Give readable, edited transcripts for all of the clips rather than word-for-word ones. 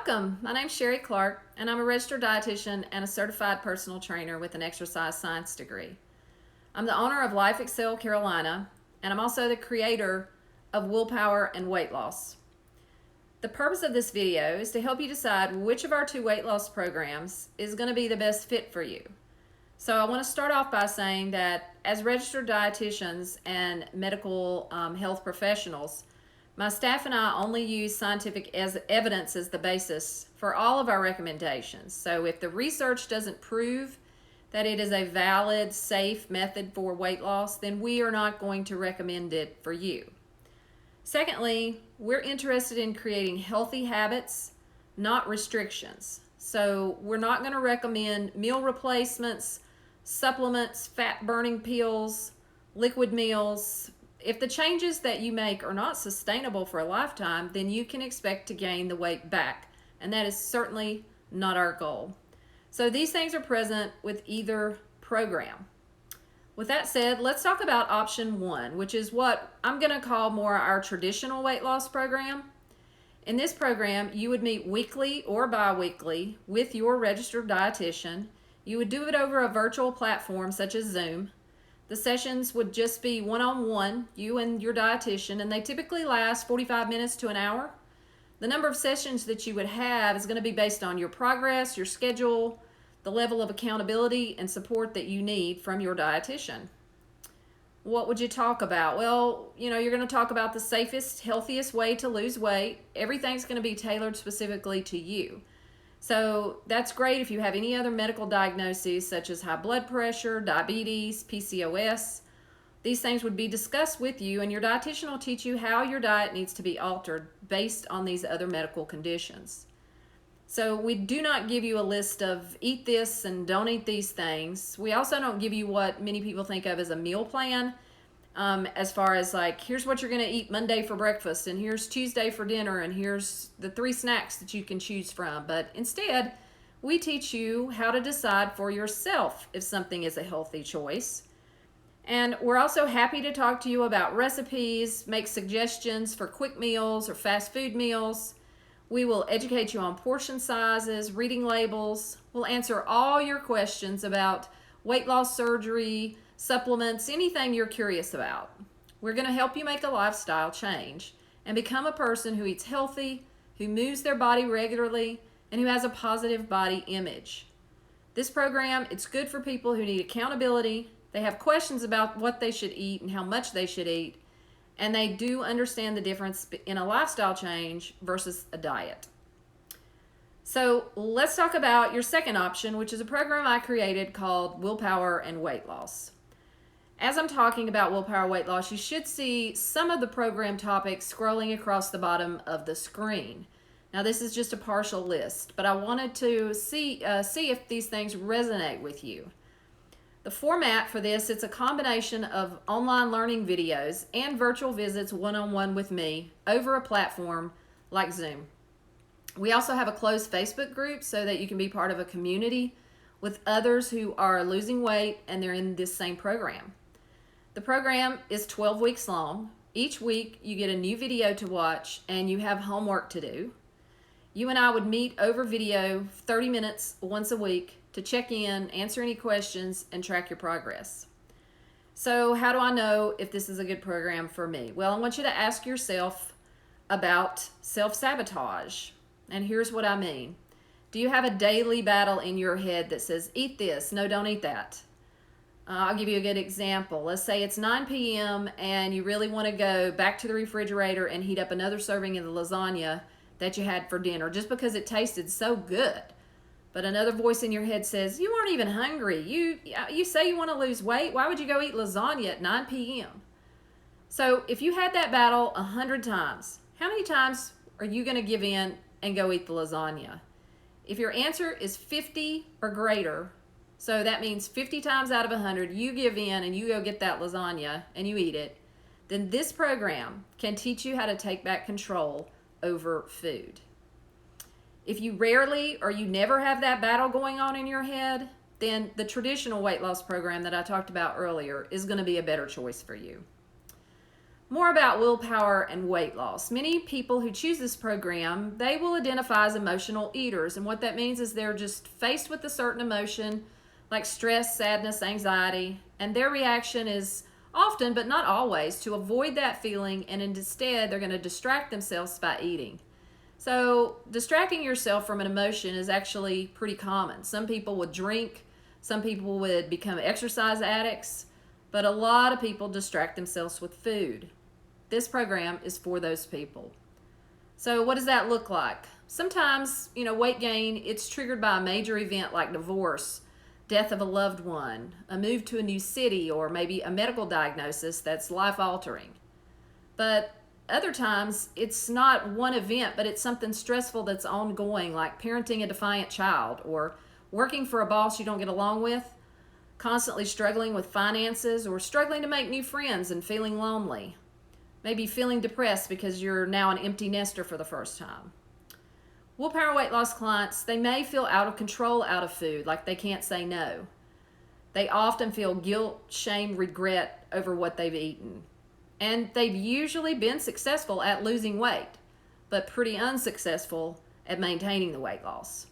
Welcome. My name's Sherri Clarke, and I'm a registered dietitian and a certified personal trainer with an exercise science degree. I'm the owner of Lifexcel Carolina, and I'm also the creator of Willpower and Weight Loss. The purpose of this video is to help you decide which of our two weight loss programs is going to be the best fit for you. So I want to start off by saying that as registered dietitians and medical health professionals, my staff and I only use scientific evidence as the basis for all of our recommendations. So if the research doesn't prove that it is a valid, safe method for weight loss, then we are not going to recommend it for you. Secondly, we're interested in creating healthy habits, not restrictions. So we're not going to recommend meal replacements, supplements, fat-burning pills, liquid meals. If the changes that you make are not sustainable for a lifetime, then you can expect to gain the weight back, and that is certainly not our goal. So these things are present with either program. With that said, let's talk about option one, which is what I'm going to call more our traditional weight loss program. In this program, you would meet weekly or bi-weekly with your registered dietitian. You would do it over a virtual platform such as Zoom. The sessions would just be one-on-one, you and your dietitian, and they typically last 45 minutes to an hour. The number of sessions that you would have is going to be based on your progress, your schedule, the level of accountability and support that you need from your dietitian. What would you talk about? Well, you're going to talk about the safest, healthiest way to lose weight. Everything's going to be tailored specifically to you. So that's great if you have any other medical diagnoses such as high blood pressure, diabetes, PCOS. These things would be discussed with you, and your dietitian will teach you how your diet needs to be altered based on these other medical conditions. So we do not give you a list of eat this and don't eat these things. We also don't give you what many people think of as a meal plan, as far as like, here's what you're going to eat Monday for breakfast, and here's Tuesday for dinner, and here's the 3 snacks that you can choose from. But instead, we teach you how to decide for yourself if something is a healthy choice. And we're also happy to talk to you about recipes, make suggestions for quick meals or fast food meals. We will educate you on portion sizes, reading labels. We'll answer all your questions about weight loss surgery, supplements, anything you're curious about. We're going to help you make a lifestyle change and become a person who eats healthy, who moves their body regularly, and who has a positive body image. This program, it's good for people who need accountability. They have questions about what they should eat and how much they should eat, and they do understand the difference in a lifestyle change versus a diet. So let's talk about your second option, which is a program I created called Willpower and Weight Loss. As I'm talking about Willpower Weight Loss, you should see some of the program topics scrolling across the bottom of the screen. Now this is just a partial list, but I wanted to see if these things resonate with you. The format for this, it's a combination of online learning videos and virtual visits one-on-one with me over a platform like Zoom. We also have a closed Facebook group so that you can be part of a community with others who are losing weight and they're in this same program. The program is 12 weeks long. Each week you get a new video to watch and you have homework to do. You and I would meet over video 30 minutes once a week to check in, answer any questions, and track your progress. So how do I know if this is a good program for me? Well, I want you to ask yourself about self-sabotage. And here's what I mean. Do you have a daily battle in your head that says, eat this, no, don't eat that? I'll give you a good example. Let's say it's 9 p.m. and you really want to go back to the refrigerator and heat up another serving of the lasagna that you had for dinner just because it tasted so good. But another voice in your head says, you weren't even hungry. You say you want to lose weight. Why would you go eat lasagna at 9 p.m.? So if you had that battle 100 times, how many times are you going to give in and go eat the lasagna? If your answer is 50 or greater, so that means 50 times out of 100, you give in and you go get that lasagna and you eat it, then this program can teach you how to take back control over food. If you rarely or you never have that battle going on in your head, then the traditional weight loss program that I talked about earlier is going to be a better choice for you. More about willpower and weight loss. Many people who choose this program, they will identify as emotional eaters. And what that means is they're just faced with a certain emotion like stress, sadness, anxiety, and their reaction is often, but not always, to avoid that feeling, and instead they're going to distract themselves by eating. So distracting yourself from an emotion is actually pretty common. Some people would drink, some people would become exercise addicts, but a lot of people distract themselves with food. This program is for those people. So what does that look like? Sometimes, weight gain, it's triggered by a major event like divorce, death of a loved one, a move to a new city, or maybe a medical diagnosis that's life-altering. But other times, it's not one event, but it's something stressful that's ongoing, like parenting a defiant child, or working for a boss you don't get along with, constantly struggling with finances, or struggling to make new friends and feeling lonely. Maybe feeling depressed because you're now an empty nester for the first time. Willpower weight loss clients, they may feel out of control out of food, like they can't say no. They often feel guilt, shame, regret over what they've eaten. And they've usually been successful at losing weight, but pretty unsuccessful at maintaining the weight loss.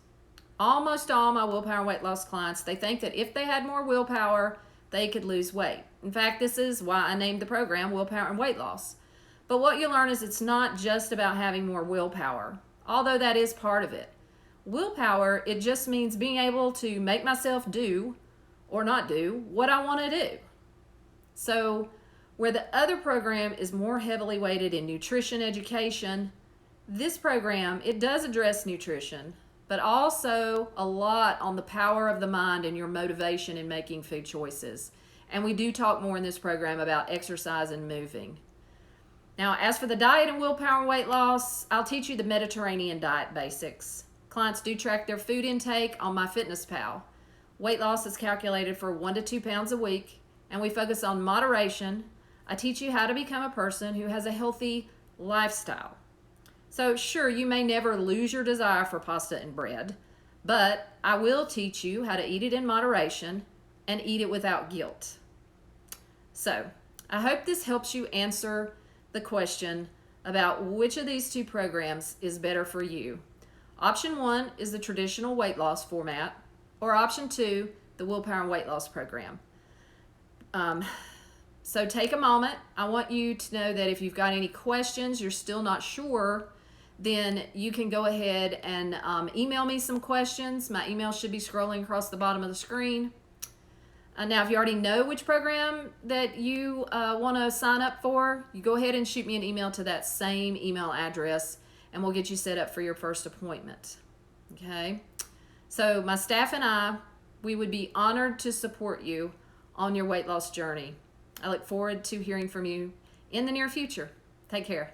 Almost all my willpower weight loss clients, they think that if they had more willpower, they could lose weight. In fact, this is why I named the program Willpower and Weight Loss. But what you learn is it's not just about having more willpower, although that is part of it. Willpower, it just means being able to make myself do or not do what I want to do. So where the other program is more heavily weighted in nutrition education, this program, it does address nutrition, but also a lot on the power of the mind and your motivation in making food choices. And we do talk more in this program about exercise and moving. Now, as for the diet and willpower and weight loss, I'll teach you the Mediterranean diet basics. Clients do track their food intake on MyFitnessPal. Weight loss is calculated for 1 to 2 pounds a week, and we focus on moderation. I teach you how to become a person who has a healthy lifestyle. So sure, you may never lose your desire for pasta and bread, but I will teach you how to eat it in moderation and eat it without guilt. So I hope this helps you answer the question about which of these two programs is better for you. Option 1 is the traditional weight loss format, or option 2, the willpower and weight loss program. So take a moment. I want you to know that if you've got any questions, you're still not sure, then you can go ahead and email me some questions. My email should be scrolling across the bottom of the screen. Now, if you already know which program that you want to sign up for, you go ahead and shoot me an email to that same email address, and we'll get you set up for your first appointment. Okay? So my staff and I, we would be honored to support you on your weight loss journey. I look forward to hearing from you in the near future. Take care.